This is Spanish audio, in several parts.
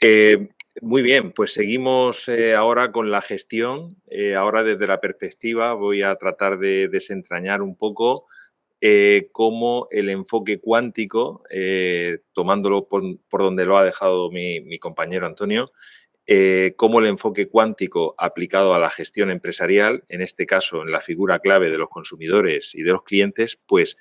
Eh, Muy bien, pues seguimos ahora con la gestión. Ahora desde la perspectiva voy a tratar de desentrañar un poco cómo el enfoque cuántico, tomándolo por donde lo ha dejado mi compañero Antonio, cómo el enfoque cuántico aplicado a la gestión empresarial, en este caso en la figura clave de los consumidores y de los clientes, pues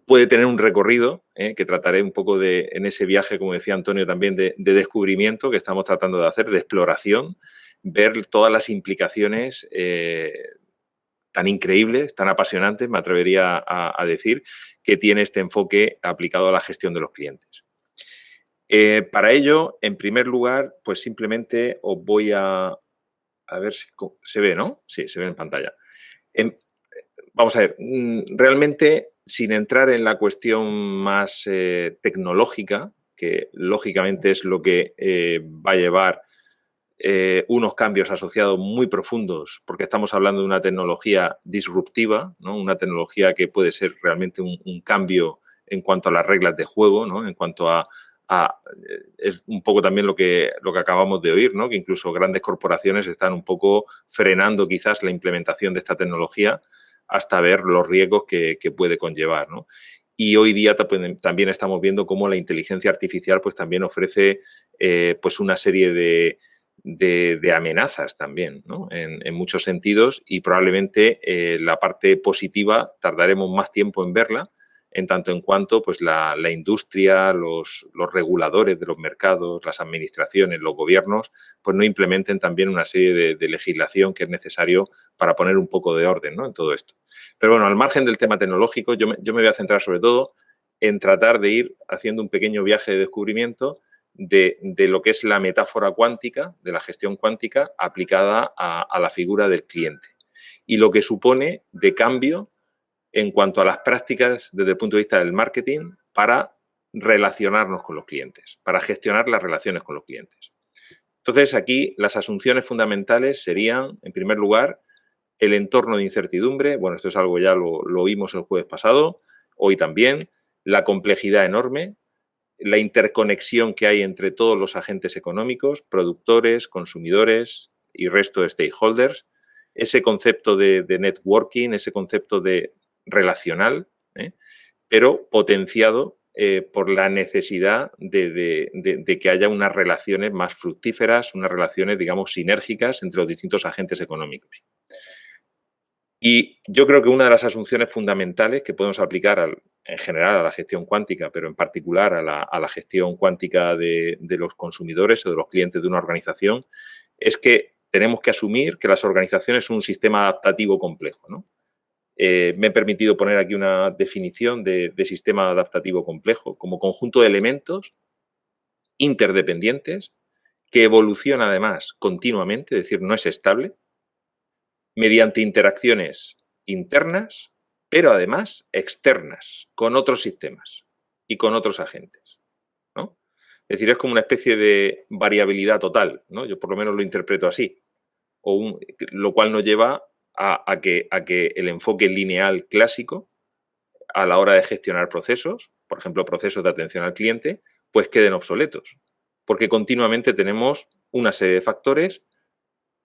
puede tener un recorrido, que trataré un poco en ese viaje, como decía Antonio, también de descubrimiento que estamos tratando de hacer, de exploración, ver todas las implicaciones tan increíbles, tan apasionantes, me atrevería a decir, que tiene este enfoque aplicado a la gestión de los clientes. Para ello, en primer lugar, pues simplemente os voy a ver si se ve, ¿no? Sí, se ve en pantalla. En, Vamos a ver, realmente, sin entrar en la cuestión más tecnológica, que lógicamente es lo que va a llevar unos cambios asociados muy profundos, porque estamos hablando de una tecnología disruptiva, ¿no? Una tecnología que puede ser realmente un cambio en cuanto a las reglas de juego, ¿no? En cuanto es un poco también lo que acabamos de oír, ¿no? Que incluso grandes corporaciones están un poco frenando quizás la implementación de esta tecnología hasta ver los riesgos que puede conllevar, ¿no? Y hoy día también estamos viendo cómo la inteligencia artificial pues también ofrece pues una serie de amenazas también, ¿no? En muchos sentidos, y probablemente la parte positiva tardaremos más tiempo en verla, en tanto en cuanto pues la industria, los reguladores de los mercados, las administraciones, los gobiernos, pues no implementen también una serie de legislación que es necesario para poner un poco de orden, ¿no? En todo esto. Pero bueno, al margen del tema tecnológico, yo me voy a centrar sobre todo en tratar de ir haciendo un pequeño viaje de descubrimiento de lo que es la metáfora cuántica, de la gestión cuántica aplicada a la figura del cliente y lo que supone de cambio en cuanto a las prácticas desde el punto de vista del marketing para relacionarnos con los clientes, para gestionar las relaciones con los clientes. Entonces, aquí las asunciones fundamentales serían, en primer lugar, el entorno de incertidumbre. Bueno, esto es algo ya lo oímos el jueves pasado, hoy también, la complejidad enorme, la interconexión que hay entre todos los agentes económicos, productores, consumidores y resto de stakeholders, ese concepto de networking, ese concepto de relacional, pero potenciado por la necesidad de que haya unas relaciones más fructíferas, unas relaciones, digamos, sinérgicas entre los distintos agentes económicos. Y yo creo que una de las asunciones fundamentales que podemos aplicar en general a la gestión cuántica, pero en particular a la gestión cuántica de los consumidores o de los clientes de una organización, es que tenemos que asumir que las organizaciones son un sistema adaptativo complejo, ¿no? Me he permitido poner aquí una definición de sistema adaptativo complejo como conjunto de elementos interdependientes que evoluciona además continuamente, es decir, no es estable, mediante interacciones internas, pero además externas, con otros sistemas y con otros agentes, ¿no? Es decir, es como una especie de variabilidad total, ¿no? Yo por lo menos lo interpreto así, lo cual nos lleva a que el enfoque lineal clásico a la hora de gestionar procesos, por ejemplo, procesos de atención al cliente, pues queden obsoletos, porque continuamente tenemos una serie de factores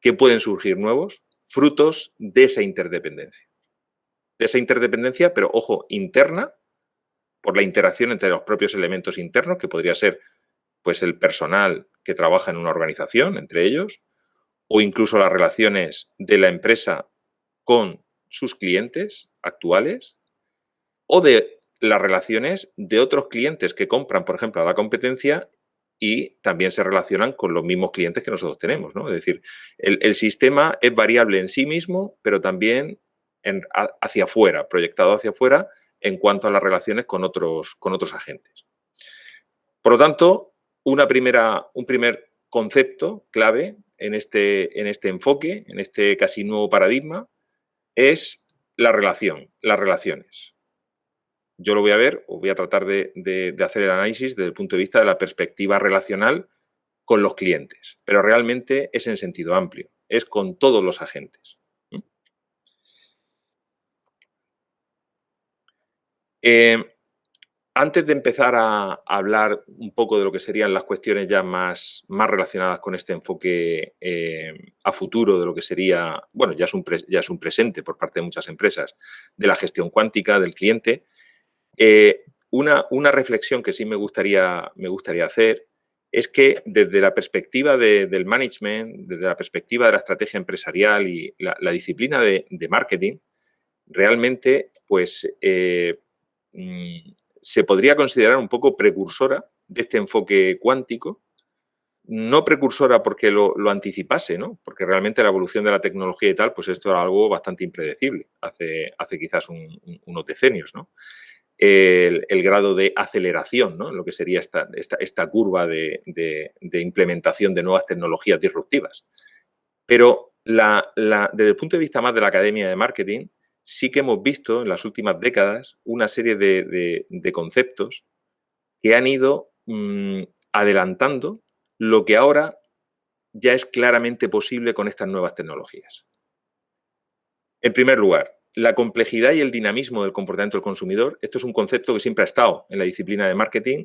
que pueden surgir nuevos, frutos de esa interdependencia. De esa interdependencia, pero ojo, interna, por la interacción entre los propios elementos internos, que podría ser pues el personal que trabaja en una organización, entre ellos, o incluso las relaciones de la empresa con sus clientes actuales, o de las relaciones de otros clientes que compran, por ejemplo, a la competencia y también se relacionan con los mismos clientes que nosotros tenemos, ¿no? Es decir, el sistema es variable en sí mismo, pero también hacia afuera, proyectado hacia afuera en cuanto a las relaciones con otros agentes. Por lo tanto, un primer concepto clave en este enfoque, en este casi nuevo paradigma, es la relación, las relaciones. Yo lo voy a ver, o voy a tratar de hacer el análisis desde el punto de vista de la perspectiva relacional con los clientes, pero realmente es en sentido amplio, es con todos los agentes. Eh, Antes de empezar a hablar un poco de lo que serían las cuestiones ya más relacionadas con este enfoque a futuro de lo que sería, bueno, ya es un presente por parte de muchas empresas, de la gestión cuántica del cliente, una reflexión que sí me gustaría hacer es que desde la perspectiva del management, desde la perspectiva de la estrategia empresarial y la disciplina de marketing, realmente, pues, se podría considerar un poco precursora de este enfoque cuántico, no precursora porque lo anticipase, ¿no? Porque realmente la evolución de la tecnología y tal, pues esto era algo bastante impredecible hace quizás unos decenios, ¿no? El grado de aceleración, ¿no? En lo que sería esta curva de implementación de nuevas tecnologías disruptivas. Pero desde el punto de vista más de la academia de marketing, sí que hemos visto en las últimas décadas una serie de conceptos que han ido adelantando lo que ahora ya es claramente posible con estas nuevas tecnologías. En primer lugar, la complejidad y el dinamismo del comportamiento del consumidor. Esto es un concepto que siempre ha estado en la disciplina de marketing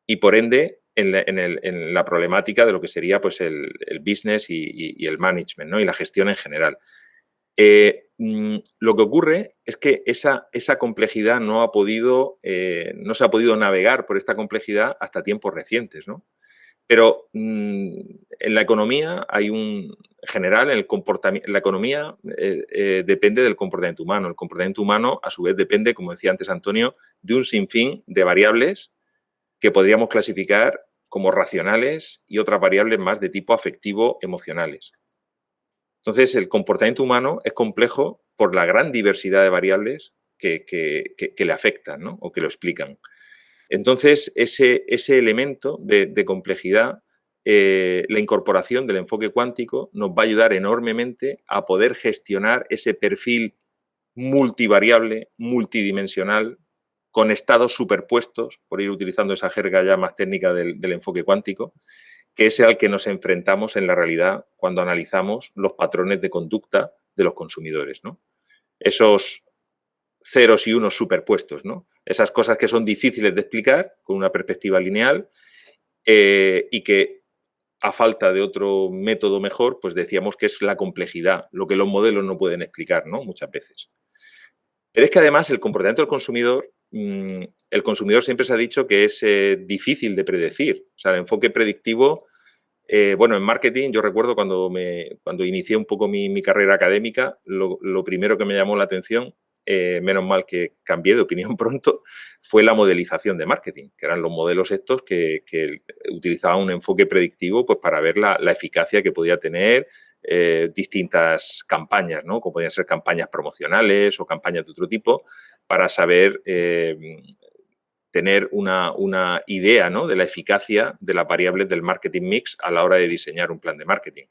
y, por ende, en la problemática de lo que sería pues, el business y el management, ¿no? Y la gestión en general. Lo que ocurre es que esa complejidad no se ha podido navegar por esta complejidad hasta tiempos recientes, ¿no? Pero en la economía en general, la economía depende del comportamiento humano. El comportamiento humano, a su vez, depende, como decía antes Antonio, de un sinfín de variables que podríamos clasificar como racionales y otras variables más de tipo afectivo-emocionales. Entonces, el comportamiento humano es complejo por la gran diversidad de variables que le afectan, ¿no? O que lo explican. Entonces, ese elemento de complejidad, la incorporación del enfoque cuántico nos va a ayudar enormemente a poder gestionar ese perfil multivariable, multidimensional, con estados superpuestos, por ir utilizando esa jerga ya más técnica del enfoque cuántico, que es al que nos enfrentamos en la realidad cuando analizamos los patrones de conducta de los consumidores, ¿no? Esos ceros y unos superpuestos, ¿no? Esas cosas que son difíciles de explicar con una perspectiva lineal y que a falta de otro método mejor, pues decíamos que es la complejidad, lo que los modelos no pueden explicar, ¿no? Muchas veces. Pero es que además el comportamiento del consumidor, el consumidor siempre se ha dicho que es difícil de predecir. O sea, el enfoque predictivo, bueno, en marketing yo recuerdo cuando inicié un poco mi carrera académica, lo primero que me llamó la atención, menos mal que cambié de opinión pronto, fue la modelización de marketing, que eran los modelos estos que utilizaban un enfoque predictivo pues, para ver la eficacia que podía tener distintas campañas, ¿no? Como podían ser campañas promocionales o campañas de otro tipo, para saber tener una idea, ¿no? De la eficacia de las variables del marketing mix a la hora de diseñar un plan de marketing.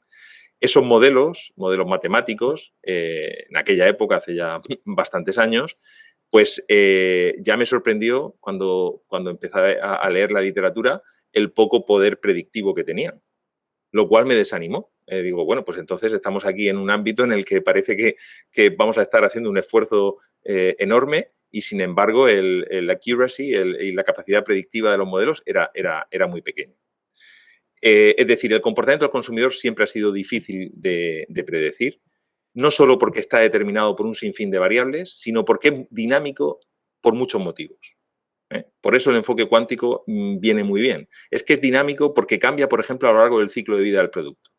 Esos modelos matemáticos, en aquella época, hace ya bastantes años, pues ya me sorprendió cuando empecé a leer la literatura el poco poder predictivo que tenían, lo cual me desanimó. Digo, bueno, pues entonces estamos aquí en un ámbito en el que parece que vamos a estar haciendo un esfuerzo enorme y, sin embargo, el accuracy y la capacidad predictiva de los modelos era muy pequeño. Es decir, el comportamiento del consumidor siempre ha sido difícil de predecir, no solo porque está determinado por un sinfín de variables, sino porque es dinámico por muchos motivos. Por eso el enfoque cuántico viene muy bien. Es que es dinámico porque cambia, por ejemplo, a lo largo del ciclo de vida del producto.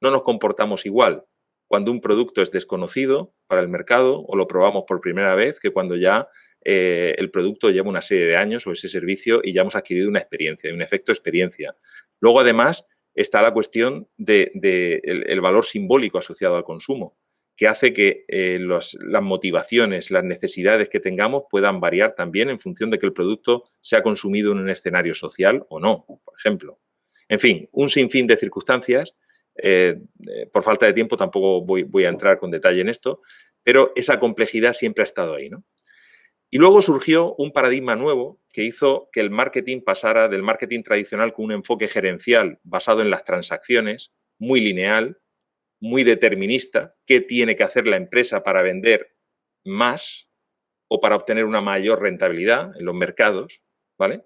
No nos comportamos igual cuando un producto es desconocido para el mercado o lo probamos por primera vez que cuando ya el producto lleva una serie de años o ese servicio y ya hemos adquirido una experiencia, un efecto experiencia. Luego, además, está la cuestión del valor simbólico asociado al consumo, que hace que las motivaciones, las necesidades que tengamos puedan variar también en función de que el producto sea consumido en un escenario social o no, por ejemplo. En fin, un sinfín de circunstancias. Por falta de tiempo tampoco voy a entrar con detalle en esto, pero esa complejidad siempre ha estado ahí, ¿no? Y luego surgió un paradigma nuevo que hizo que el marketing pasara del marketing tradicional con un enfoque gerencial basado en las transacciones, muy lineal, muy determinista, qué tiene que hacer la empresa para vender más o para obtener una mayor rentabilidad en los mercados, ¿vale?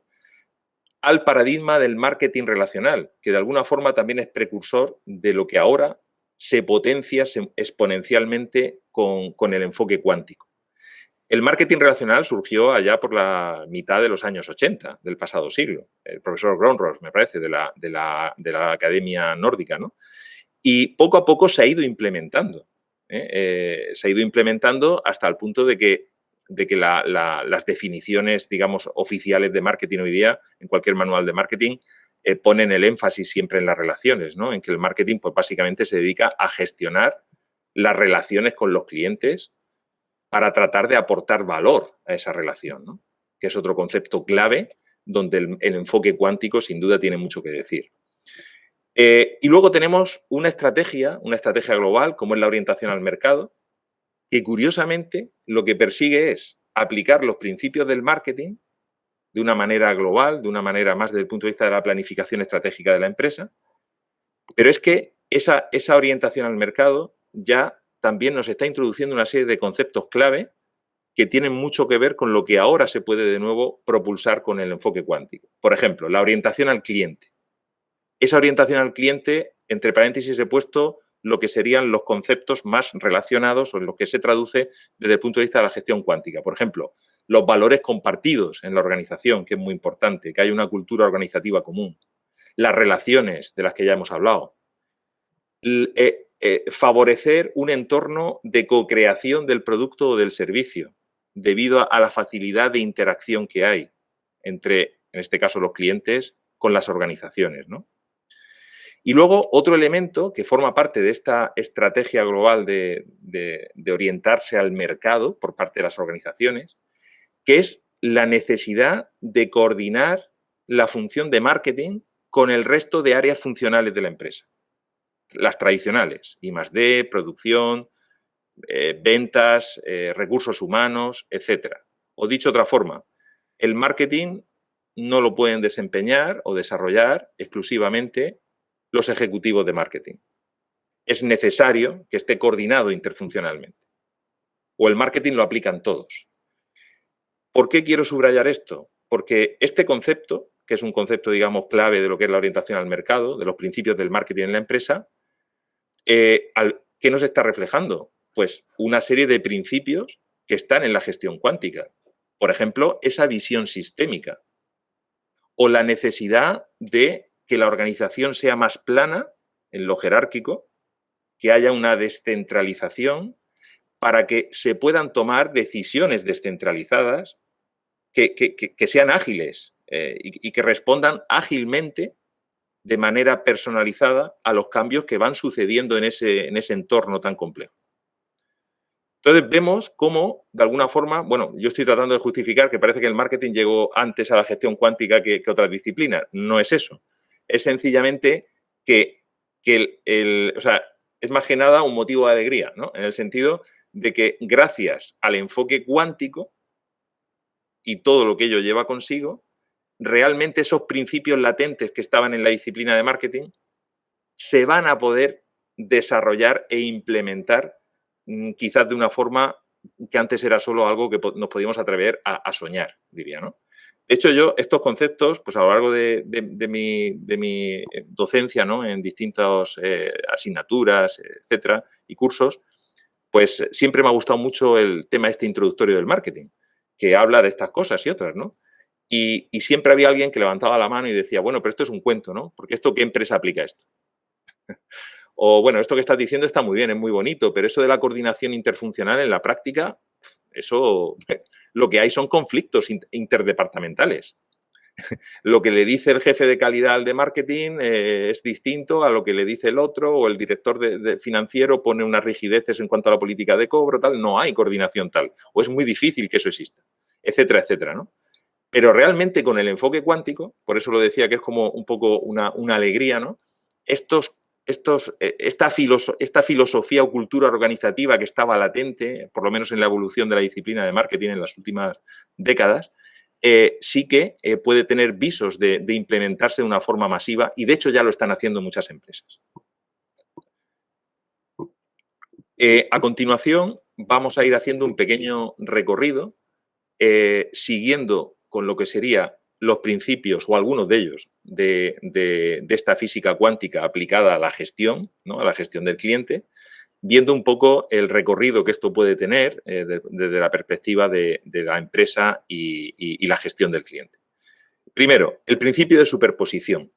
Al paradigma del marketing relacional, que de alguna forma también es precursor de lo que ahora se potencia exponencialmente con el enfoque cuántico. El marketing relacional surgió allá por la mitad de los años 80 del pasado siglo. El profesor Gronross, me parece, de la Academia Nórdica, ¿no? Y poco a poco se ha ido implementando. Se ha ido implementando hasta el punto de que las definiciones, digamos, oficiales de marketing hoy día, en cualquier manual de marketing, ponen el énfasis siempre en las relaciones, ¿no? En que el marketing, pues básicamente se dedica a gestionar las relaciones con los clientes para tratar de aportar valor a esa relación, ¿no? Que es otro concepto clave donde el enfoque cuántico sin duda tiene mucho que decir. Y luego tenemos una estrategia global, como es la orientación al mercado, que curiosamente lo que persigue es aplicar los principios del marketing de una manera global, de una manera más desde el punto de vista de la planificación estratégica de la empresa, pero es que esa orientación al mercado ya también nos está introduciendo una serie de conceptos clave que tienen mucho que ver con lo que ahora se puede de nuevo propulsar con el enfoque cuántico. Por ejemplo, la orientación al cliente. Esa orientación al cliente, entre paréntesis he puesto lo que serían los conceptos más relacionados o en lo que se traduce desde el punto de vista de la gestión cuántica. Por ejemplo, los valores compartidos en la organización, que es muy importante, que haya una cultura organizativa común. Las relaciones de las que ya hemos hablado. Favorecer un entorno de co-creación del producto o del servicio, debido a la facilidad de interacción que hay entre, en este caso, los clientes con las organizaciones, ¿no? Y luego, otro elemento que forma parte de esta estrategia global de orientarse al mercado por parte de las organizaciones, que es la necesidad de coordinar la función de marketing con el resto de áreas funcionales de la empresa. Las tradicionales, I+D, producción, ventas, recursos humanos, etcétera. O dicho de otra forma, el marketing no lo pueden desempeñar o desarrollar exclusivamente los ejecutivos de marketing. Es necesario que esté coordinado interfuncionalmente. O el marketing lo aplican todos. ¿Por qué quiero subrayar esto? Porque este concepto, que es un concepto, digamos, clave de lo que es la orientación al mercado, de los principios del marketing en la empresa, ¿qué nos está reflejando? Pues una serie de principios que están en la gestión cuántica. Por ejemplo, esa visión sistémica o la necesidad de que la organización sea más plana en lo jerárquico, que haya una descentralización para que se puedan tomar decisiones descentralizadas que sean ágiles y que respondan ágilmente de manera personalizada a los cambios que van sucediendo en ese entorno tan complejo. Entonces vemos cómo, de alguna forma, bueno, yo estoy tratando de justificar que parece que el marketing llegó antes a la gestión cuántica que otras disciplinas. No es eso. Es sencillamente que o sea, es más que nada un motivo de alegría, ¿no? En el sentido de que gracias al enfoque cuántico y todo lo que ello lleva consigo, realmente esos principios latentes que estaban en la disciplina de marketing se van a poder desarrollar e implementar quizás de una forma que antes era solo algo que nos podíamos atrever a soñar, diría, ¿no? De hecho, yo estos conceptos, pues a lo largo de mi docencia, ¿no? En distintas asignaturas, etcétera, y cursos, pues siempre me ha gustado mucho el tema este introductorio del marketing, que habla de estas cosas y otras, ¿no? Y siempre había alguien que levantaba la mano y decía, bueno, pero esto es un cuento, ¿no? Porque esto, ¿qué empresa aplica esto? O, bueno, esto que estás diciendo está muy bien, es muy bonito, pero eso de la coordinación interfuncional en la práctica, eso, lo que hay son conflictos interdepartamentales. Lo que le dice el jefe de calidad al de marketing es distinto a lo que le dice el otro, o el director de financiero pone unas rigideces en cuanto a la política de cobro, tal. No hay coordinación tal, o es muy difícil que eso exista, etcétera, etcétera, ¿no? Pero realmente con el enfoque cuántico, por eso lo decía que es como un poco una alegría, ¿no? Esta filosofía o cultura organizativa que estaba latente, por lo menos en la evolución de la disciplina de marketing en las últimas décadas, sí que puede tener visos de implementarse de una forma masiva y de hecho ya lo están haciendo muchas empresas. A continuación vamos a ir haciendo un pequeño recorrido siguiendo con lo que sería los principios, o algunos de ellos, de esta física cuántica aplicada a la gestión, ¿no? A la gestión del cliente, viendo un poco el recorrido que esto puede tener desde la perspectiva de la empresa y la gestión del cliente. Primero, el principio de superposición.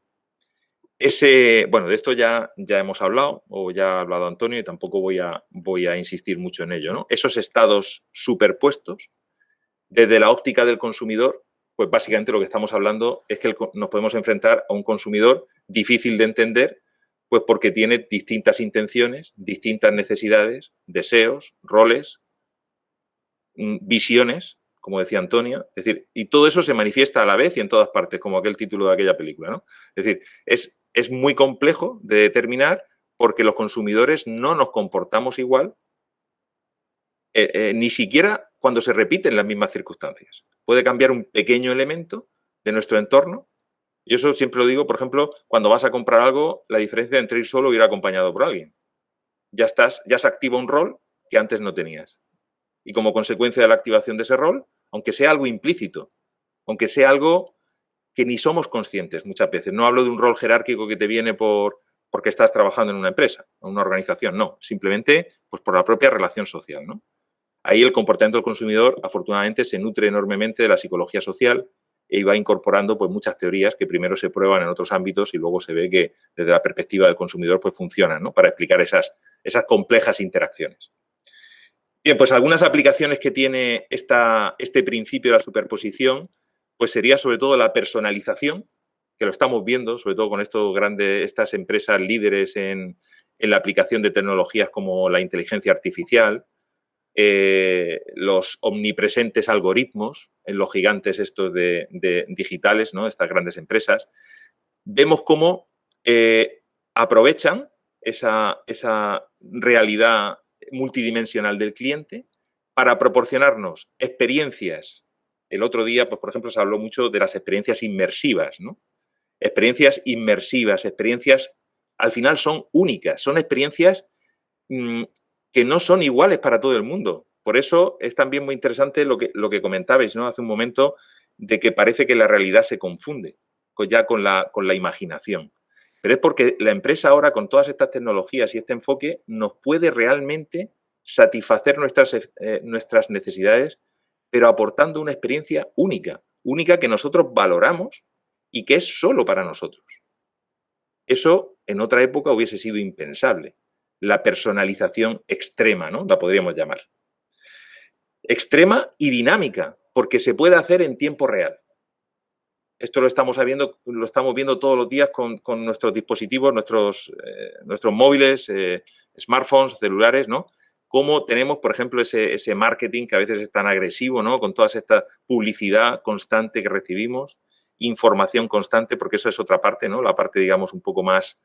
Bueno, de esto ya hemos hablado, o ya ha hablado Antonio, y tampoco voy a insistir mucho en ello, ¿no? Esos estados superpuestos, desde la óptica del consumidor, pues básicamente lo que estamos hablando es que nos podemos enfrentar a un consumidor difícil de entender, pues porque tiene distintas intenciones, distintas necesidades, deseos, roles, visiones, como decía Antonio. Es decir, y todo eso se manifiesta a la vez y en todas partes, como aquel título de aquella película, ¿no? Es decir, es muy complejo de determinar porque los consumidores no nos comportamos igual, ni siquiera cuando se repiten las mismas circunstancias. Puede cambiar un pequeño elemento de nuestro entorno. Y eso siempre lo digo, por ejemplo, cuando vas a comprar algo, la diferencia entre ir solo o ir acompañado por alguien. Ya se activa un rol que antes no tenías. Y como consecuencia de la activación de ese rol, aunque sea algo implícito, aunque sea algo que ni somos conscientes muchas veces. No hablo de un rol jerárquico que te viene porque estás trabajando en una empresa o una organización, no. Simplemente pues por la propia relación social, ¿no? Ahí el comportamiento del consumidor, afortunadamente, se nutre enormemente de la psicología social y va incorporando pues, muchas teorías que primero se prueban en otros ámbitos y luego se ve que desde la perspectiva del consumidor pues, funcionan, ¿no? Para explicar esas complejas interacciones. Bien, pues algunas aplicaciones que tiene este principio de la superposición, pues sería sobre todo la personalización, que lo estamos viendo, sobre todo con estas empresas líderes en la aplicación de tecnologías como la inteligencia artificial, los omnipresentes algoritmos en los gigantes estos de digitales, ¿no? Estas grandes empresas. Vemos cómo aprovechan esa realidad multidimensional del cliente para proporcionarnos experiencias. El otro día, pues, por ejemplo, se habló mucho de las experiencias inmersivas, ¿no? Experiencias inmersivas, experiencias, al final son únicas, son experiencias que no son iguales para todo el mundo. Por eso es también muy interesante lo que comentabais, ¿no? Hace un momento, de que parece que la realidad se confunde ya con la imaginación. Pero es porque la empresa ahora, con todas estas tecnologías y este enfoque, nos puede realmente satisfacer nuestras necesidades, pero aportando una experiencia única, única que nosotros valoramos y que es solo para nosotros. Eso en otra época hubiese sido impensable. La personalización extrema, ¿no? La podríamos llamar. Extrema y dinámica, porque se puede hacer en tiempo real. Esto lo estamos viendo todos los días con nuestros dispositivos, nuestros móviles, smartphones, celulares, ¿no? Cómo tenemos, por ejemplo, ese marketing que a veces es tan agresivo, ¿no? Con toda esta publicidad constante que recibimos, información constante, porque eso es otra parte, ¿no? La parte, digamos, un poco más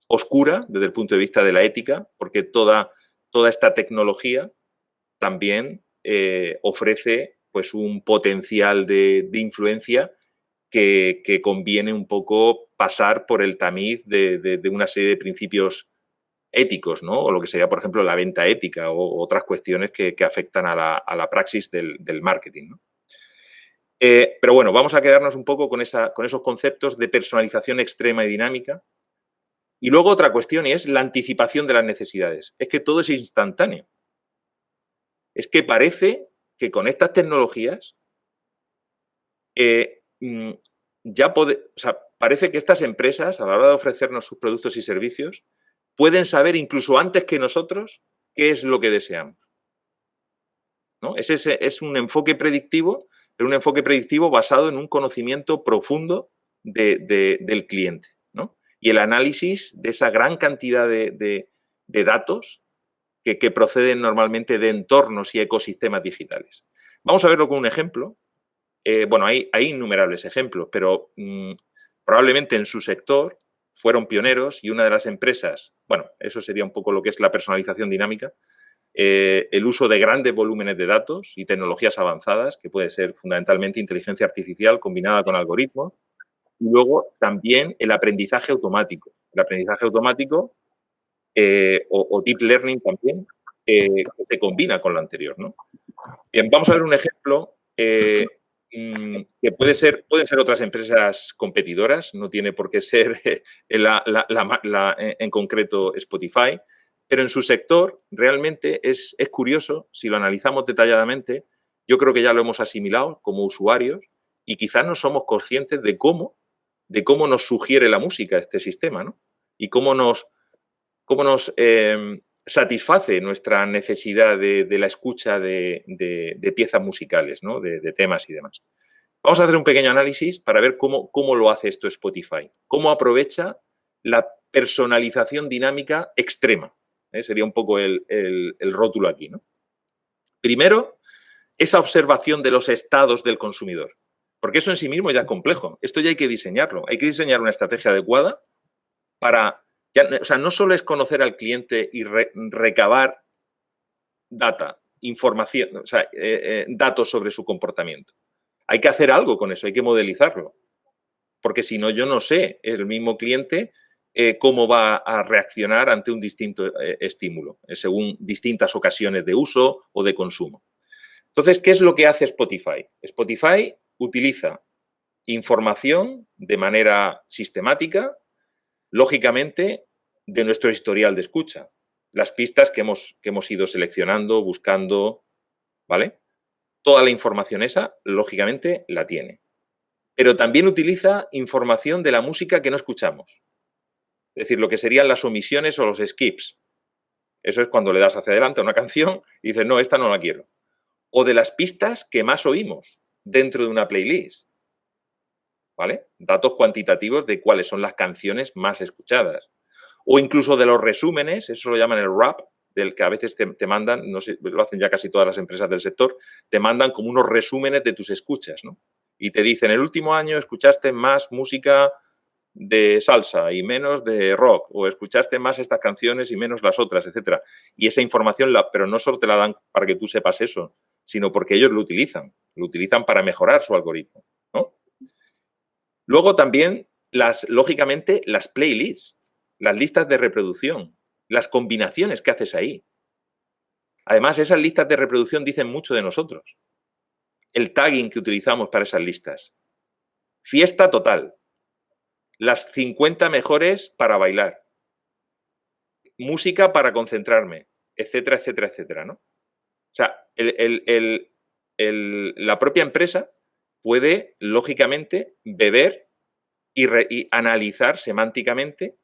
oscura desde el punto de vista de la ética, porque toda esta tecnología también ofrece pues un potencial de influencia que conviene un poco pasar por el tamiz de una serie de principios éticos, ¿no? O lo que sería, por ejemplo, la venta ética o otras cuestiones que afectan a la praxis del marketing, ¿no? Pero bueno, vamos a quedarnos un poco con esos conceptos de personalización extrema y dinámica. Y luego otra cuestión y es la anticipación de las necesidades. Es que todo es instantáneo. Es que parece que con estas tecnologías parece que estas empresas, a la hora de ofrecernos sus productos y servicios, pueden saber incluso antes que nosotros qué es lo que deseamos, ¿no? Es un enfoque predictivo, pero un enfoque predictivo basado en un conocimiento profundo del cliente, ¿no? Y el análisis de esa gran cantidad de datos que proceden normalmente de entornos y ecosistemas digitales. Vamos a verlo con un ejemplo. Bueno, hay innumerables ejemplos, pero probablemente en su sector fueron pioneros y una de las empresas, bueno, eso sería un poco lo que es la personalización dinámica, el uso de grandes volúmenes de datos y tecnologías avanzadas, que puede ser fundamentalmente inteligencia artificial combinada con algoritmos, y luego también el aprendizaje automático. El aprendizaje automático o deep learning también, que se combina con lo anterior, ¿no? Bien, vamos a ver un ejemplo que pueden ser otras empresas competidoras, no tiene por qué ser en concreto Spotify, pero en su sector realmente es curioso, si lo analizamos detalladamente, yo creo que ya lo hemos asimilado como usuarios y quizás no somos conscientes de cómo nos sugiere la música este sistema, ¿no? Y cómo nos satisface nuestra necesidad de la escucha de piezas musicales, ¿no? De temas y demás. Vamos a hacer un pequeño análisis para ver cómo lo hace esto Spotify, cómo aprovecha la personalización dinámica extrema. Sería un poco el rótulo aquí, ¿no? Primero, esa observación de los estados del consumidor, porque eso en sí mismo ya es complejo. Esto ya hay que diseñarlo. Hay que diseñar una estrategia adecuada para, o sea, no solo es conocer al cliente y recabar información, o sea, datos sobre su comportamiento. Hay que hacer algo con eso, hay que modelizarlo, porque si no, yo no sé, el mismo cliente, cómo va a reaccionar ante un distinto estímulo, según distintas ocasiones de uso o de consumo. Entonces, ¿qué es lo que hace Spotify? Spotify utiliza información de manera sistemática, lógicamente, de nuestro historial de escucha. Las pistas que hemos ido seleccionando, buscando, ¿vale? Toda la información esa, lógicamente, la tiene. Pero también utiliza información de la música que no escuchamos. Es decir, lo que serían las omisiones o los skips. Eso es cuando le das hacia adelante a una canción y dices, no, esta no la quiero. O de las pistas que más oímos dentro de una playlist. ¿Vale? Datos cuantitativos de cuáles son las canciones más escuchadas. O incluso de los resúmenes, eso lo llaman el rap, del que a veces te mandan, no sé, lo hacen ya casi todas las empresas del sector, te mandan como unos resúmenes de tus escuchas, ¿no? Y te dicen, el último año escuchaste más música de salsa y menos de rock, o escuchaste más estas canciones y menos las otras, etcétera. Y esa información, pero no solo te la dan para que tú sepas eso, sino porque ellos lo utilizan para mejorar su algoritmo, ¿no? Luego también, lógicamente, las playlists, las listas de reproducción, las combinaciones que haces ahí. Además, esas listas de reproducción dicen mucho de nosotros. El tagging que utilizamos para esas listas. Fiesta total. Las 50 mejores para bailar. Música para concentrarme, etcétera, etcétera, etcétera, ¿no? O sea, la propia empresa puede, lógicamente, beber y analizar semánticamente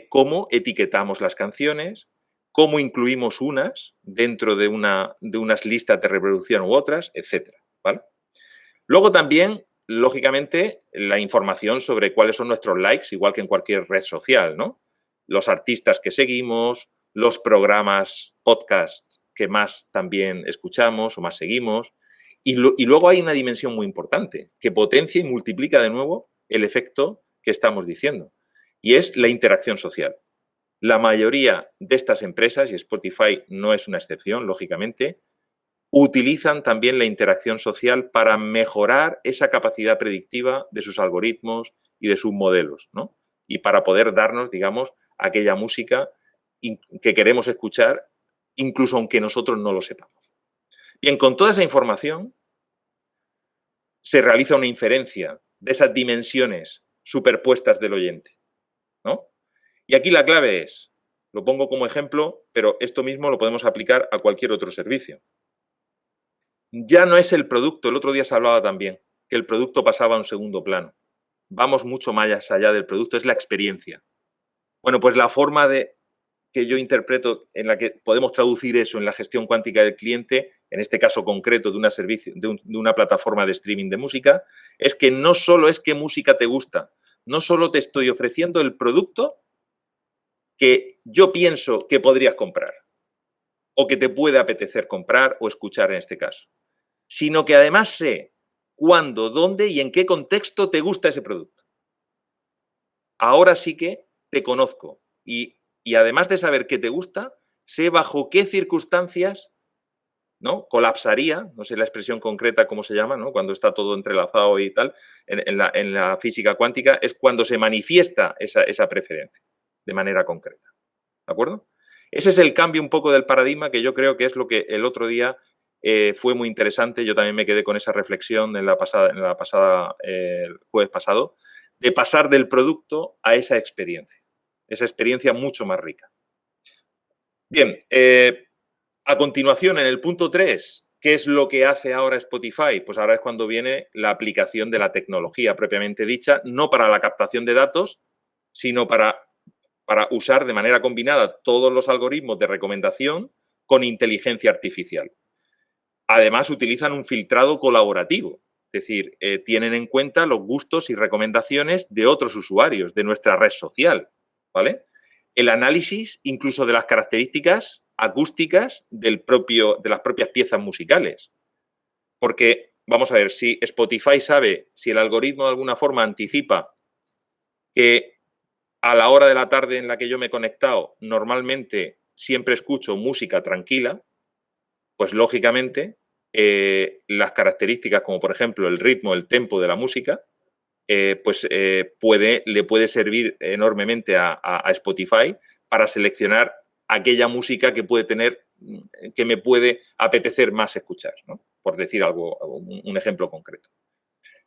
cómo etiquetamos las canciones, cómo incluimos unas dentro de unas listas de reproducción u otras, etcétera, ¿vale? Luego también, lógicamente, la información sobre cuáles son nuestros likes, igual que en cualquier red social, ¿no? Los artistas que seguimos, los programas, podcasts que más también escuchamos o más seguimos. Y luego hay una dimensión muy importante que potencia y multiplica de nuevo el efecto que estamos diciendo, y es la interacción social. La mayoría de estas empresas, y Spotify no es una excepción, lógicamente, utilizan también la interacción social para mejorar esa capacidad predictiva de sus algoritmos y de sus modelos, ¿no? Y para poder darnos, digamos, aquella música que queremos escuchar, incluso aunque nosotros no lo sepamos. Bien, con toda esa información se realiza una inferencia de esas dimensiones superpuestas del oyente, ¿no? Y aquí la clave es, lo pongo como ejemplo, pero esto mismo lo podemos aplicar a cualquier otro servicio. Ya no es el producto, el otro día se hablaba también, que el producto pasaba a un segundo plano. Vamos mucho más allá del producto, es la experiencia. Bueno, pues la forma que yo interpreto en la que podemos traducir eso en la gestión cuántica del cliente, en este caso concreto de una plataforma de streaming de música, es que no solo es qué música te gusta, no solo te estoy ofreciendo el producto que yo pienso que podrías comprar o que te puede apetecer comprar o escuchar en este caso, sino que además sé cuándo, dónde y en qué contexto te gusta ese producto. Ahora sí que te conozco y además de saber qué te gusta, sé bajo qué circunstancias, ¿no? Colapsaría, no sé la expresión concreta cómo se llama, ¿no? Cuando está todo entrelazado y tal, en la física cuántica, es cuando se manifiesta esa preferencia de manera concreta. ¿De acuerdo? Ese es el cambio un poco del paradigma que yo creo que es lo que el otro día fue muy interesante. Yo también me quedé con esa reflexión en la pasada el jueves pasado, de pasar del producto a esa experiencia mucho más rica. Bien, a continuación, en el punto 3, ¿qué es lo que hace ahora Spotify? Pues ahora es cuando viene la aplicación de la tecnología propiamente dicha, no para la captación de datos, sino para usar de manera combinada todos los algoritmos de recomendación con inteligencia artificial. Además, utilizan un filtrado colaborativo, es decir, tienen en cuenta los gustos y recomendaciones de otros usuarios, de nuestra red social, ¿vale? El análisis incluso de las características acústicas de las propias piezas musicales. Porque, vamos a ver, si Spotify sabe, si el algoritmo de alguna forma anticipa que a la hora de la tarde en la que yo me he conectado, normalmente siempre escucho música tranquila, pues lógicamente las características como por ejemplo el ritmo, el tempo de la música, le puede servir enormemente a Spotify para seleccionar aquella música que puede tener, que me puede apetecer más escuchar, ¿no? Por decir algo, un ejemplo concreto.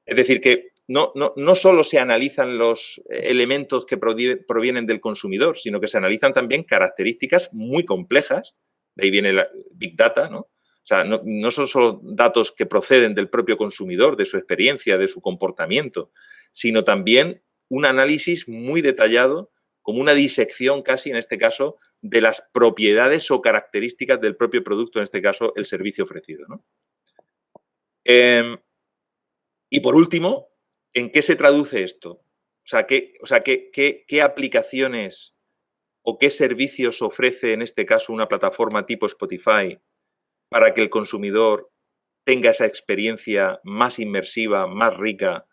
Es decir, que no solo se analizan los elementos que provienen del consumidor, sino que se analizan también características muy complejas, de ahí viene la Big Data, ¿no? O sea, no son solo datos que proceden del propio consumidor, de su experiencia, de su comportamiento, sino también un análisis muy detallado, como una disección casi, en este caso, de las propiedades o características del propio producto, en este caso, el servicio ofrecido, ¿no? Y por último, ¿en qué se traduce esto? ¿Qué aplicaciones o qué servicios ofrece en este caso una plataforma tipo Spotify para que el consumidor tenga esa experiencia más inmersiva, más rica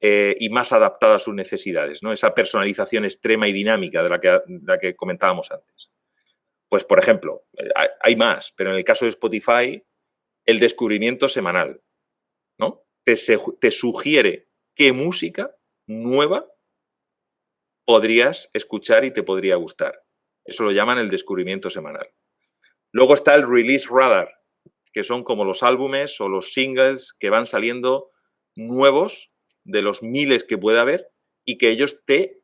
y más adaptada a sus necesidades, ¿no? Esa personalización extrema y dinámica de la que comentábamos antes. Pues, por ejemplo, hay más, pero en el caso de Spotify, el descubrimiento semanal, ¿no? Te sugiere qué música nueva podrías escuchar y te podría gustar. Eso lo llaman el descubrimiento semanal. Luego está el Release Radar, que son como los álbumes o los singles que van saliendo nuevos de los miles que puede haber y que ellos te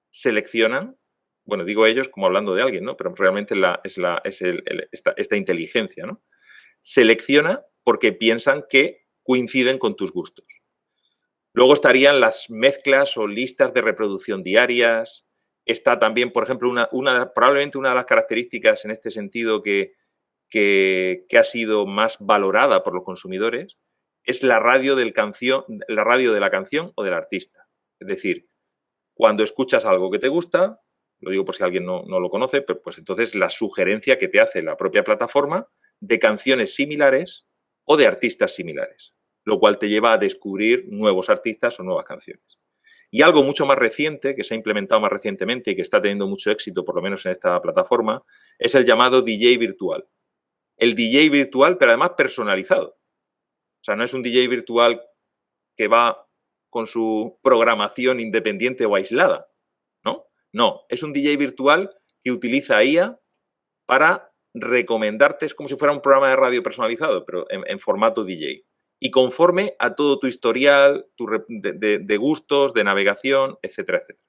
seleccionan. Bueno, digo ellos como hablando de alguien, ¿no? Pero realmente esta inteligencia, ¿no? Selecciona porque piensan que coinciden con tus gustos. Luego estarían las mezclas o listas de reproducción diarias. Está también, por ejemplo, probablemente una de las características en este sentido que ha sido más valorada por los consumidores es la radio de la canción o del artista. Es decir, cuando escuchas algo que te gusta, lo digo por si alguien no lo conoce, pero pues entonces la sugerencia que te hace la propia plataforma de canciones similares o de artistas similares, lo cual te lleva a descubrir nuevos artistas o nuevas canciones. Y algo mucho más reciente, que se ha implementado más recientemente y que está teniendo mucho éxito, por lo menos en esta plataforma, es el llamado DJ virtual. El DJ virtual, pero además personalizado. O sea, no es un DJ virtual que va con su programación independiente o aislada, ¿no? No, es un DJ virtual que utiliza IA para recomendarte, es como si fuera un programa de radio personalizado, pero en formato DJ. Y conforme a todo tu historial de gustos, de navegación, etcétera, etcétera.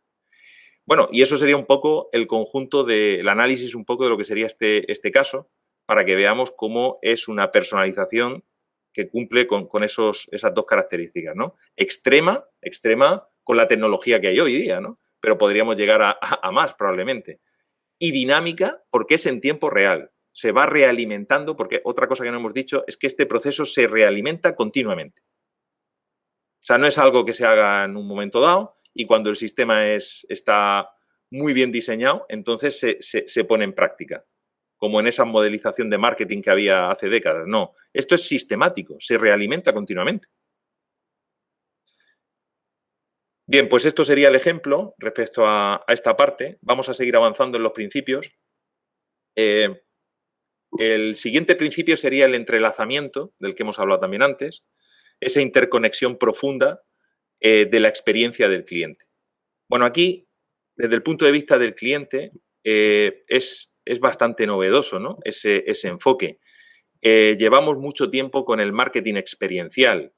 Bueno, y eso sería un poco el conjunto del análisis un poco de lo que sería este caso, para que veamos cómo es una personalización que cumple con esas dos características, ¿no? Extrema con la tecnología que hay hoy día, ¿no? Pero podríamos llegar a más probablemente. Y dinámica porque es en tiempo real. Se va realimentando, porque otra cosa que no hemos dicho es que este proceso se realimenta continuamente. O sea, no es algo que se haga en un momento dado y cuando el sistema está muy bien diseñado, entonces se pone en práctica, como en esa modelización de marketing que había hace décadas. No, esto es sistemático, se realimenta continuamente. Bien, pues esto sería el ejemplo respecto a esta parte. Vamos a seguir avanzando en los principios. El siguiente principio sería el entrelazamiento, del que hemos hablado también antes, esa interconexión profunda de la experiencia del cliente. Bueno, aquí, desde el punto de vista del cliente, es bastante novedoso, ¿no? Ese enfoque. llevamos mucho tiempo con el marketing experiencial,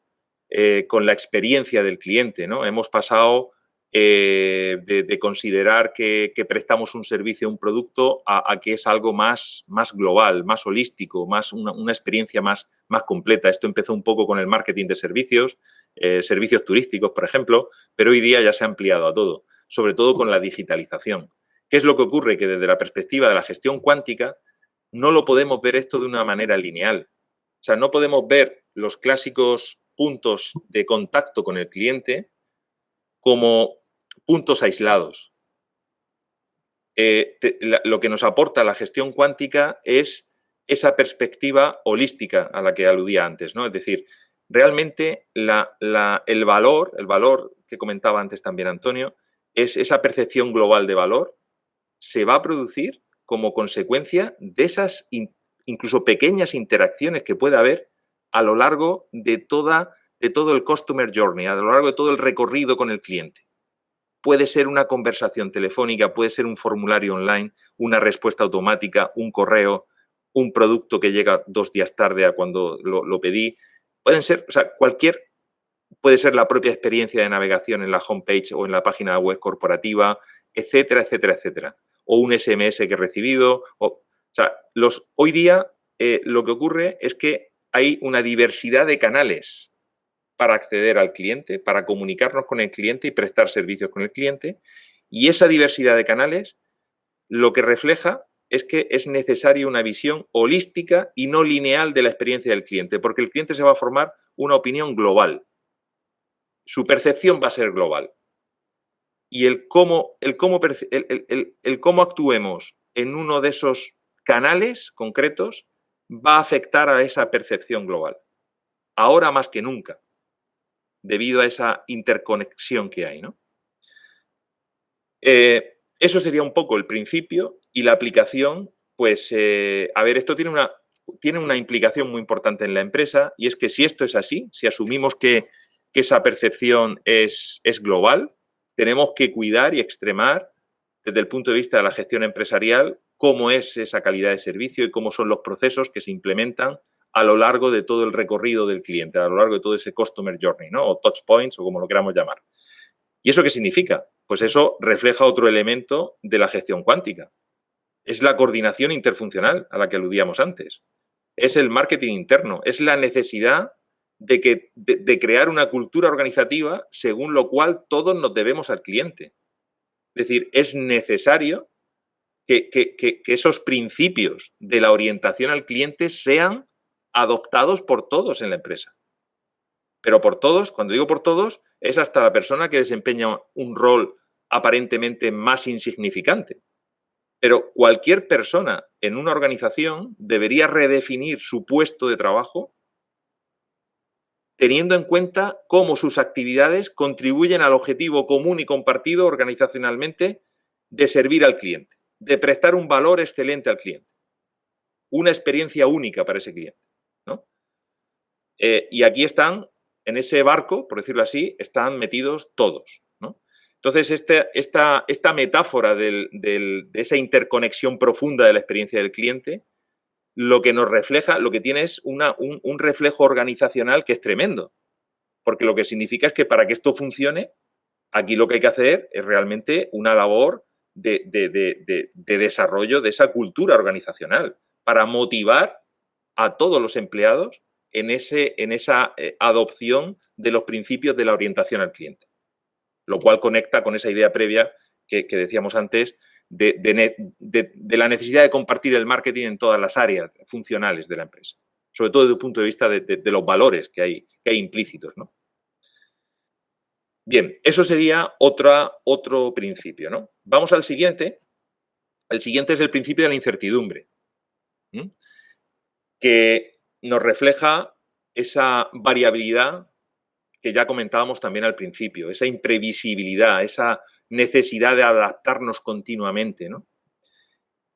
con la experiencia del cliente, ¿no? Hemos pasado de considerar que prestamos un servicio, un producto, a que es algo más global, más holístico, más una experiencia más completa. Esto empezó un poco con el marketing de servicios, servicios turísticos, por ejemplo, pero hoy día ya se ha ampliado a todo, sobre todo con la digitalización. ¿Qué es lo que ocurre? Que desde la perspectiva de la gestión cuántica no lo podemos ver esto de una manera lineal. O sea, no podemos ver los clásicos puntos de contacto con el cliente como puntos aislados. Lo que nos aporta la gestión cuántica es esa perspectiva holística a la que aludía antes, ¿no? Es decir, realmente el valor que comentaba antes también Antonio, es esa percepción global de valor, se va a producir como consecuencia de esas incluso pequeñas interacciones que puede haber a lo largo de todo el customer journey, a lo largo de todo el recorrido con el cliente. Puede ser una conversación telefónica, puede ser un formulario online, una respuesta automática, un correo, un producto que llega 2 días tarde a cuando lo pedí. Pueden ser, o sea, puede ser la propia experiencia de navegación en la homepage o en la página web corporativa, etcétera, etcétera, etcétera. O un SMS que he recibido. O sea, hoy día lo que ocurre es que hay una diversidad de canales para acceder al cliente, para comunicarnos con el cliente y prestar servicios con el cliente. Y esa diversidad de canales lo que refleja es que es necesaria una visión holística y no lineal de la experiencia del cliente, porque el cliente se va a formar una opinión global. Su percepción va a ser global. Y el cómo actuemos en uno de esos canales concretos va a afectar a esa percepción global. Ahora más que nunca, debido a esa interconexión que hay, ¿no? Eso sería un poco el principio y la aplicación, pues, a ver, esto tiene una implicación muy importante en la empresa, y es que si esto es así, si asumimos que esa percepción es global, tenemos que cuidar y extremar desde el punto de vista de la gestión empresarial cómo es esa calidad de servicio y cómo son los procesos que se implementan a lo largo de todo el recorrido del cliente, a lo largo de todo ese customer journey, ¿no? O touch points, o como lo queramos llamar. ¿Y eso qué significa? Pues eso refleja otro elemento de la gestión cuántica. Es la coordinación interfuncional a la que aludíamos antes. Es el marketing interno, es la necesidad de crear una cultura organizativa según lo cual todos nos debemos al cliente. Es decir, es necesario que esos principios de la orientación al cliente sean adoptados por todos en la empresa. Pero por todos, cuando digo por todos, es hasta la persona que desempeña un rol aparentemente más insignificante. Pero cualquier persona en una organización debería redefinir su puesto de trabajo teniendo en cuenta cómo sus actividades contribuyen al objetivo común y compartido organizacionalmente de servir al cliente, de prestar un valor excelente al cliente, una experiencia única para ese cliente, ¿no? Y aquí están, en ese barco, por decirlo así, están metidos todos, ¿no? Entonces, esta metáfora de esa interconexión profunda de la experiencia del cliente, lo que nos refleja, lo que tiene es un reflejo organizacional que es tremendo, porque lo que significa es que para que esto funcione, aquí lo que hay que hacer es realmente una labor de desarrollo de esa cultura organizacional para motivar a todos los empleados en esa adopción de los principios de la orientación al cliente, lo cual conecta con esa idea previa que decíamos antes de la necesidad de compartir el marketing en todas las áreas funcionales de la empresa, sobre todo desde el punto de vista de los valores que hay implícitos, ¿no? Bien, eso sería otro principio, ¿no? Vamos al siguiente. El siguiente es el principio de la incertidumbre, que nos refleja esa variabilidad que ya comentábamos también al principio, esa imprevisibilidad, esa necesidad de adaptarnos continuamente, ¿no?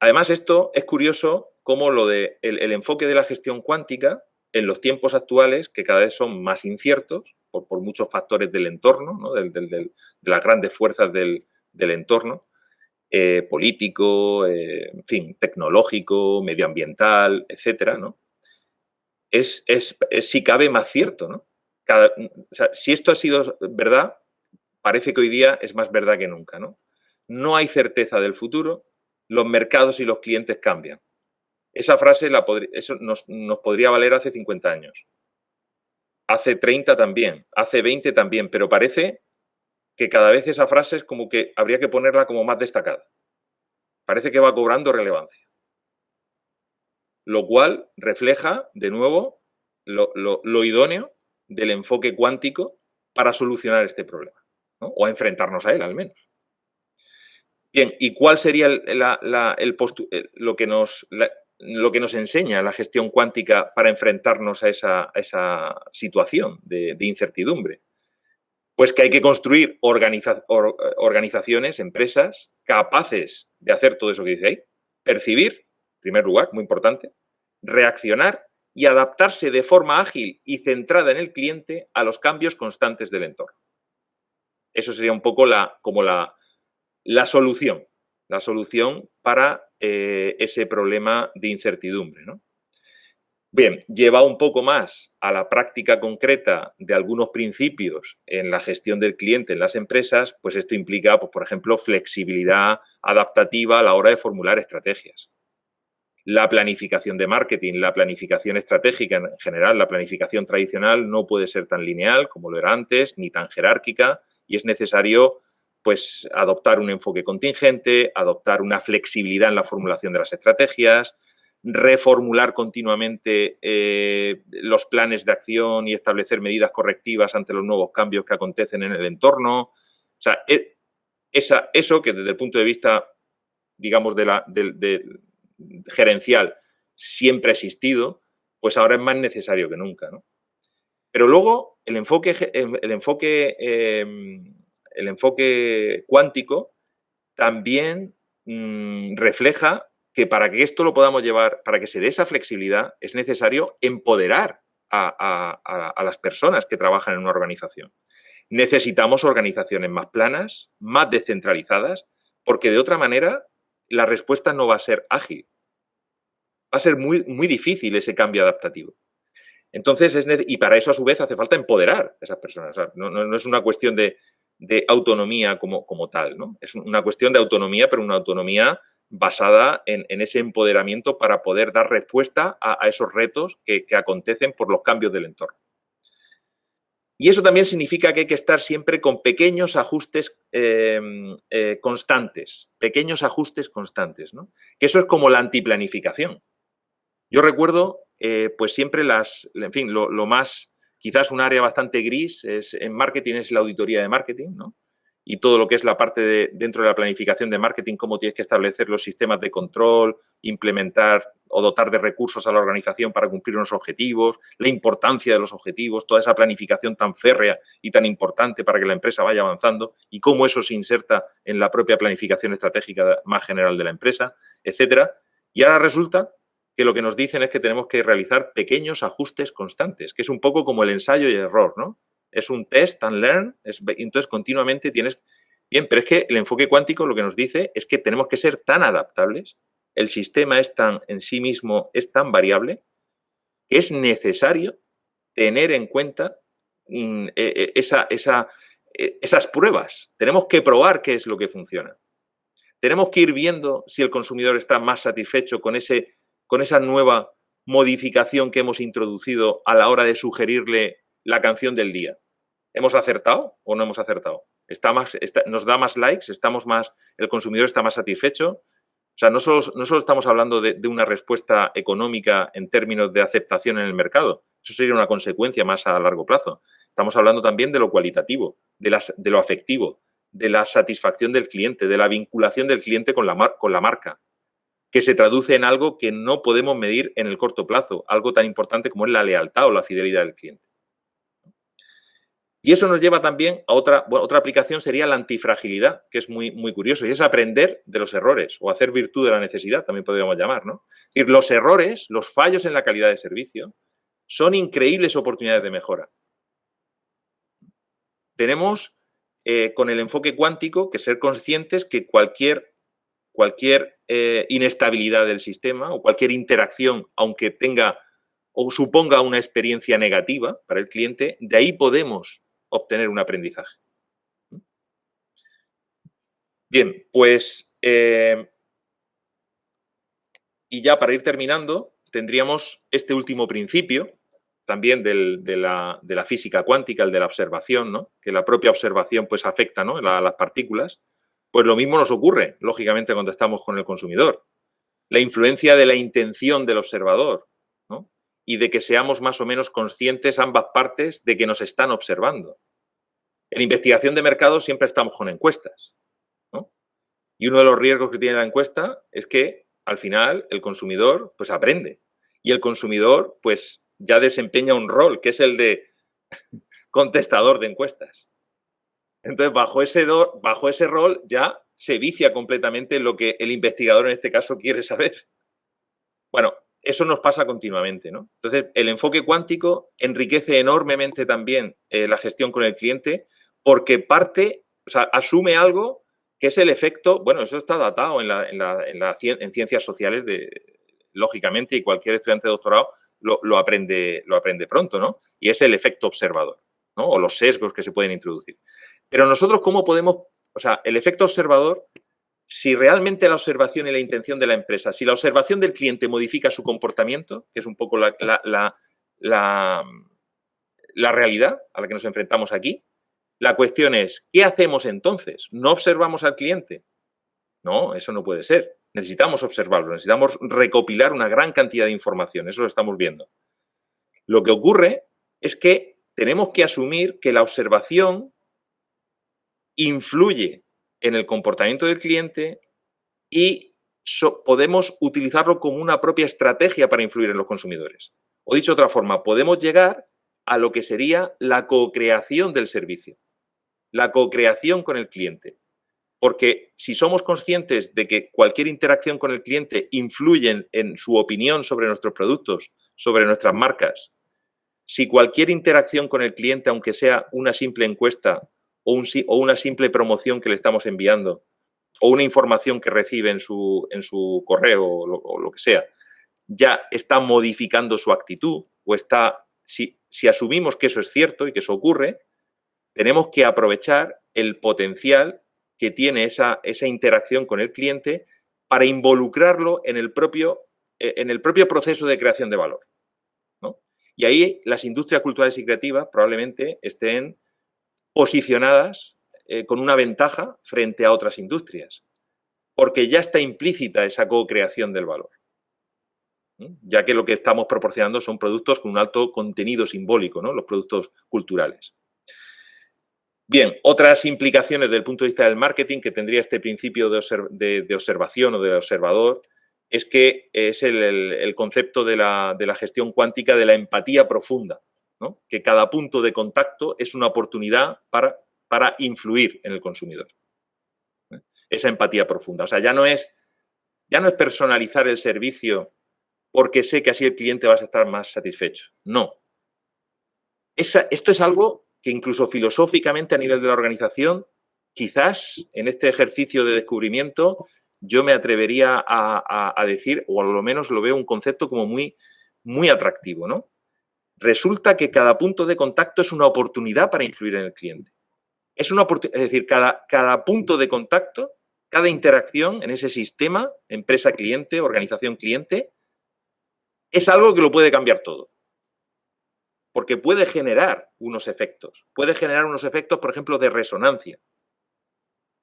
Además, esto es curioso cómo el enfoque de la gestión cuántica en los tiempos actuales, que cada vez son más inciertos por muchos factores del entorno, ¿no? de las grandes fuerzas del entorno, político, en fin, tecnológico, medioambiental, etcétera, ¿no? es si cabe más cierto, ¿no? O sea, si esto ha sido verdad, parece que hoy día es más verdad que nunca, ¿no? No hay certeza del futuro, los mercados y los clientes cambian. Esa frase eso nos podría valer hace 50 años, hace 30 también, hace 20 también, pero parece que cada vez esa frase es como que habría que ponerla como más destacada. Parece que va cobrando relevancia, lo cual refleja, de nuevo, lo idóneo del enfoque cuántico para solucionar este problema, ¿no? O a enfrentarnos a él, al menos. Bien, ¿y cuál sería lo que nos enseña la gestión cuántica para enfrentarnos a esa situación de incertidumbre? Pues que hay que construir organizaciones, empresas, capaces de hacer todo eso que dice ahí, percibir, en primer lugar, muy importante, reaccionar y adaptarse de forma ágil y centrada en el cliente a los cambios constantes del entorno. Eso sería un poco la solución para ese problema de incertidumbre, ¿no? Bien, lleva un poco más a la práctica concreta de algunos principios en la gestión del cliente en las empresas, pues esto implica, pues, por ejemplo, flexibilidad adaptativa a la hora de formular estrategias. La planificación de marketing, la planificación estratégica en general, la planificación tradicional no puede ser tan lineal como lo era antes, ni tan jerárquica, y es necesario, pues, adoptar un enfoque contingente, adoptar una flexibilidad en la formulación de las estrategias, reformular continuamente los planes de acción y establecer medidas correctivas ante los nuevos cambios que acontecen en el entorno. O sea, eso que desde el punto de vista, digamos, de gerencial siempre ha existido, pues ahora es más necesario que nunca, ¿no? Pero luego el enfoque cuántico también refleja que para que esto lo podamos llevar, para que se dé esa flexibilidad, es necesario empoderar a las personas que trabajan en una organización. Necesitamos organizaciones más planas, más descentralizadas, porque de otra manera la respuesta no va a ser ágil. Va a ser muy, muy difícil ese cambio adaptativo. Entonces, y para eso a su vez hace falta empoderar a esas personas. O sea, no es una cuestión de autonomía como tal, ¿no? Es una cuestión de autonomía, pero una autonomía basada en ese empoderamiento para poder dar respuesta a esos retos que acontecen por los cambios del entorno. Y eso también significa que hay que estar siempre con pequeños ajustes constantes, pequeños ajustes constantes, ¿no? Que eso es como la antiplanificación. Yo recuerdo, pues siempre en fin, lo más, quizás un área bastante gris en marketing es la auditoría de marketing, ¿no? Y todo lo que es la parte dentro de la planificación de marketing, cómo tienes que establecer los sistemas de control, implementar o dotar de recursos a la organización para cumplir unos objetivos, la importancia de los objetivos, toda esa planificación tan férrea y tan importante para que la empresa vaya avanzando y cómo eso se inserta en la propia planificación estratégica más general de la empresa, etcétera. Y ahora resulta que lo que nos dicen es que tenemos que realizar pequeños ajustes constantes, que es un poco como el ensayo y error, ¿no? Es un test and learn, entonces continuamente tienes... Bien, pero es que el enfoque cuántico lo que nos dice es que tenemos que ser tan adaptables, el sistema en sí mismo es tan variable, que es necesario tener en cuenta esas pruebas. Tenemos que probar qué es lo que funciona. Tenemos que ir viendo si el consumidor está más satisfecho con esa nueva modificación que hemos introducido a la hora de sugerirle la canción del día. ¿Hemos acertado o no hemos acertado? ¿Nos da más likes? ¿El consumidor está más satisfecho? O sea, no solo estamos hablando de una respuesta económica en términos de aceptación en el mercado. Eso sería una consecuencia más a largo plazo. Estamos hablando también de lo cualitativo, de lo afectivo, de la satisfacción del cliente, de la vinculación del cliente con la marca, que se traduce en algo que no podemos medir en el corto plazo, algo tan importante como es la lealtad o la fidelidad del cliente. Y eso nos lleva también a otra aplicación, sería la antifragilidad, que es muy, muy curioso, y es aprender de los errores o hacer virtud de la necesidad, también podríamos llamar, ¿no? Es decir, los errores, los fallos en la calidad de servicio, son increíbles oportunidades de mejora. Tenemos, con el enfoque cuántico, que ser conscientes que cualquier inestabilidad del sistema o cualquier interacción, aunque tenga o suponga una experiencia negativa para el cliente, de ahí podemos obtener un aprendizaje. Bien, pues, y ya para ir terminando, tendríamos este último principio, también de la física cuántica, el de la observación, ¿no? Que la propia observación pues, afecta, ¿no? Las partículas. Pues lo mismo nos ocurre, lógicamente, cuando estamos con el consumidor. La influencia de la intención del observador, ¿no? Y de que seamos más o menos conscientes ambas partes de que nos están observando. En investigación de mercado siempre estamos con encuestas, ¿no? Y uno de los riesgos que tiene la encuesta es que, al final, el consumidor pues aprende. Y el consumidor pues ya desempeña un rol, que es el de contestador de encuestas. Entonces, bajo ese rol ya se vicia completamente lo que el investigador en este caso quiere saber. Bueno, eso nos pasa continuamente, ¿no? Entonces, el enfoque cuántico enriquece enormemente también la gestión con el cliente porque asume algo que es el efecto, bueno, eso está datado en ciencias sociales, lógicamente, y cualquier estudiante de doctorado lo aprende pronto, ¿no? Y es el efecto observador, ¿no? O los sesgos que se pueden introducir. Pero nosotros, ¿cómo podemos...? O sea, el efecto observador, si realmente la observación y la intención de la empresa, si la observación del cliente modifica su comportamiento, que es un poco la realidad a la que nos enfrentamos aquí, la cuestión es, ¿qué hacemos entonces? ¿No observamos al cliente? No, eso no puede ser. Necesitamos observarlo, necesitamos recopilar una gran cantidad de información, eso lo estamos viendo. Lo que ocurre es que tenemos que asumir que la observación influye en el comportamiento del cliente y podemos utilizarlo como una propia estrategia para influir en los consumidores. O dicho de otra forma, podemos llegar a lo que sería la co-creación del servicio, la co-creación con el cliente. Porque si somos conscientes de que cualquier interacción con el cliente influye en su opinión sobre nuestros productos, sobre nuestras marcas, si cualquier interacción con el cliente, aunque sea una simple encuesta o una simple promoción que le estamos enviando, o una información que recibe en su correo o lo que sea, ya está modificando su actitud o si asumimos que eso es cierto y que eso ocurre, tenemos que aprovechar el potencial que tiene esa interacción con el cliente para involucrarlo en el propio proceso de creación de valor, ¿no? Y ahí las industrias culturales y creativas probablemente estén posicionadas con una ventaja frente a otras industrias, porque ya está implícita esa co-creación del valor, ¿no? Ya que lo que estamos proporcionando son productos con un alto contenido simbólico, ¿no? Los productos culturales. Bien, otras implicaciones desde el punto de vista del marketing que tendría este principio de observación o de observador es que es el concepto de la gestión cuántica de la empatía profunda, ¿no? Que cada punto de contacto es una oportunidad para influir en el consumidor. Esa empatía profunda. O sea, ya no es personalizar el servicio porque sé que así el cliente va a estar más satisfecho. No. Esto es algo que incluso filosóficamente a nivel de la organización, quizás en este ejercicio de descubrimiento, yo me atrevería a decir, o a lo menos lo veo un concepto como muy, muy atractivo, ¿no? Resulta que cada punto de contacto es una oportunidad para influir en el cliente. Es decir, cada punto de contacto, cada interacción en ese sistema, empresa-cliente, organización-cliente, es algo que lo puede cambiar todo. Porque puede generar unos efectos. Puede generar unos efectos, por ejemplo, de resonancia.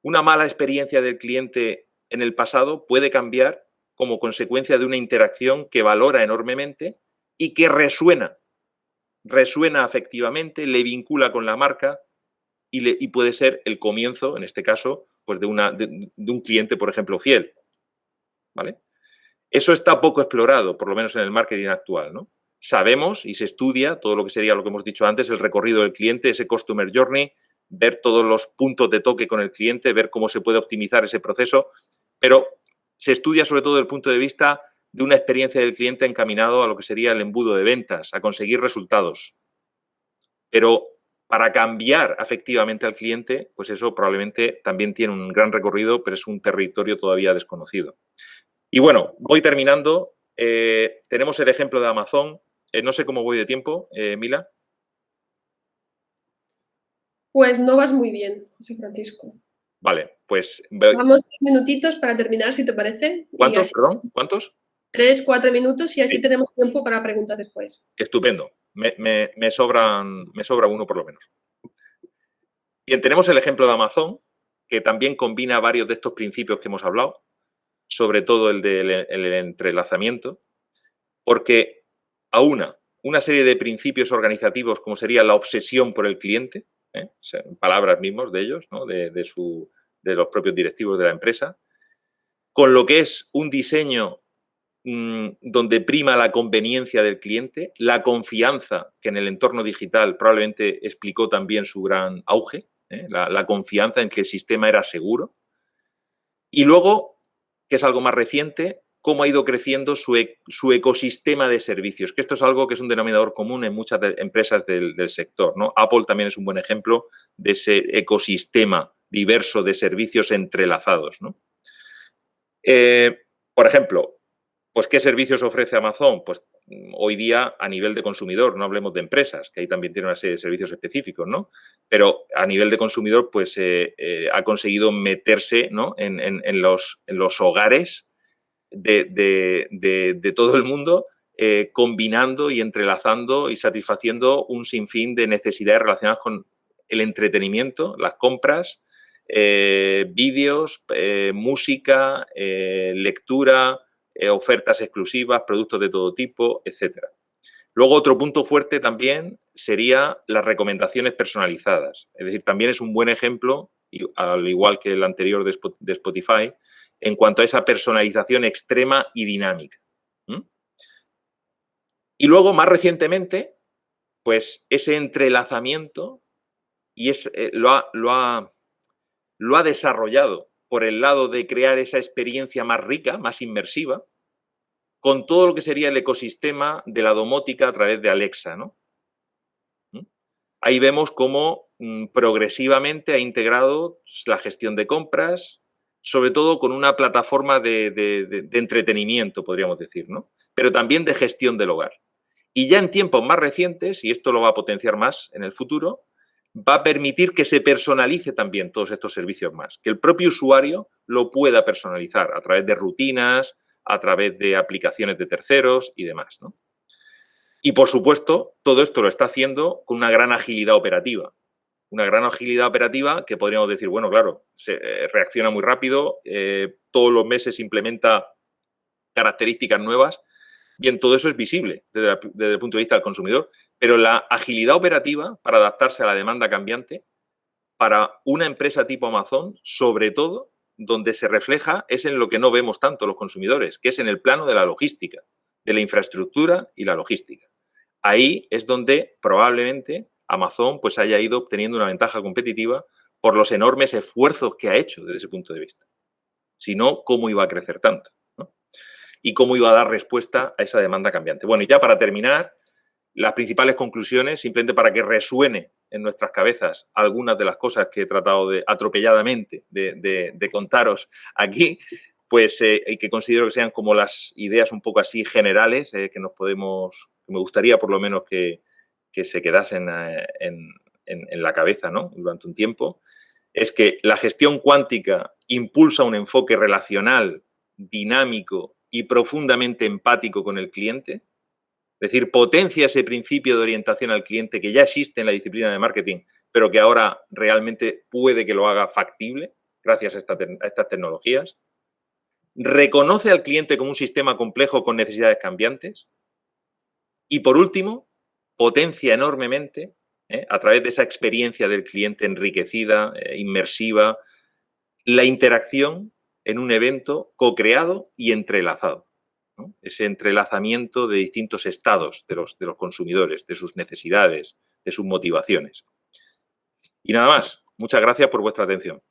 Una mala experiencia del cliente en el pasado puede cambiar como consecuencia de una interacción que valora enormemente y que resuena afectivamente, le vincula con la marca y puede ser el comienzo, en este caso, pues de un cliente, por ejemplo, fiel, ¿vale? Eso está poco explorado, por lo menos en el marketing actual, ¿no? Sabemos y se estudia todo lo que sería lo que hemos dicho antes, el recorrido del cliente, ese customer journey, ver todos los puntos de toque con el cliente, ver cómo se puede optimizar ese proceso, pero se estudia sobre todo desde el punto de vista de una experiencia del cliente encaminado a lo que sería el embudo de ventas, a conseguir resultados. Pero para cambiar afectivamente al cliente, pues eso probablemente también tiene un gran recorrido, pero es un territorio todavía desconocido. Y bueno, voy terminando. Tenemos el ejemplo de Amazon. no sé cómo voy de tiempo, Mila. Pues no vas muy bien, José Francisco. Vale, pues... Vamos 10 minutitos para terminar, si te parece. Y ¿Cuántos, así, perdón? ¿Cuántos? 3, 4 minutos y así Sí, tenemos tiempo para preguntas después. estupendo. Me sobra uno por lo menos. Bien, tenemos el ejemplo de Amazon, que también combina varios de estos principios que hemos hablado, sobre todo el del entrelazamiento, porque aúna una serie de principios organizativos como sería la obsesión por el cliente, o sea, palabras mismos de ellos, ¿no? de los propios directivos de la empresa, con lo que es un diseño donde prima la conveniencia del cliente, la confianza, que en el entorno digital probablemente explicó también su gran auge, la confianza en que el sistema era seguro. Y luego, que es algo más reciente, cómo ha ido creciendo su ecosistema de servicios, que esto es algo que es un denominador común en muchas empresas del sector, ¿no? Apple también es un buen ejemplo de ese ecosistema diverso de servicios entrelazados, ¿no? Por ejemplo, pues, ¿qué servicios ofrece Amazon? Pues hoy día a nivel de consumidor, no hablemos de empresas, que ahí también tiene una serie de servicios específicos, ¿no? Pero a nivel de consumidor, pues ha conseguido meterse, ¿no? en los hogares de todo el mundo, combinando y entrelazando y satisfaciendo un sinfín de necesidades relacionadas con el entretenimiento, las compras, vídeos, música, lectura, ofertas exclusivas, productos de todo tipo, etcétera. Luego, otro punto fuerte también sería las recomendaciones personalizadas. Es decir, también es un buen ejemplo, al igual que el anterior de Spotify, en cuanto a esa personalización extrema y dinámica. Y luego, más recientemente, pues ese entrelazamiento y lo ha desarrollado por el lado de crear esa experiencia más rica, más inmersiva, con todo lo que sería el ecosistema de la domótica a través de Alexa, ¿no? Ahí vemos cómo progresivamente ha integrado la gestión de compras, sobre todo con una plataforma de entretenimiento, podríamos decir, ¿no? Pero también de gestión del hogar. Y ya en tiempos más recientes, y esto lo va a potenciar más en el futuro, va a permitir que se personalice también todos estos servicios más, que el propio usuario lo pueda personalizar a través de rutinas, a través de aplicaciones de terceros y demás, ¿no? Y, por supuesto, todo esto lo está haciendo con una gran agilidad operativa. Una gran agilidad operativa que podríamos decir, bueno, claro, reacciona muy rápido, todos los meses implementa características nuevas. Bien, todo eso es visible desde el punto de vista del consumidor, pero la agilidad operativa para adaptarse a la demanda cambiante, para una empresa tipo Amazon, sobre todo, donde se refleja es en lo que no vemos tanto los consumidores, que es en el plano de la logística, de la infraestructura y la logística. Ahí es donde probablemente Amazon pues haya ido obteniendo una ventaja competitiva por los enormes esfuerzos que ha hecho desde ese punto de vista. Si no, ¿cómo iba a crecer tanto? ¿No? Y cómo iba a dar respuesta a esa demanda cambiante. Bueno, y ya para terminar, las principales conclusiones, simplemente para que resuene en nuestras cabezas algunas de las cosas que he tratado atropelladamente de contaros aquí, pues y que considero que sean como las ideas un poco así generales que me gustaría por lo menos que se quedasen en la cabeza, ¿no? Durante un tiempo, es que la gestión cuántica impulsa un enfoque relacional, dinámico y profundamente empático con el cliente. Es decir, potencia ese principio de orientación al cliente que ya existe en la disciplina de marketing, pero que ahora realmente puede que lo haga factible gracias a estas tecnologías. Reconoce al cliente como un sistema complejo con necesidades cambiantes. Y por último, potencia enormemente, a través de esa experiencia del cliente enriquecida, inmersiva, la interacción en un evento co-creado y entrelazado, ¿no? Ese entrelazamiento de distintos estados de los consumidores, de sus necesidades, de sus motivaciones. Y nada más. Muchas gracias por vuestra atención.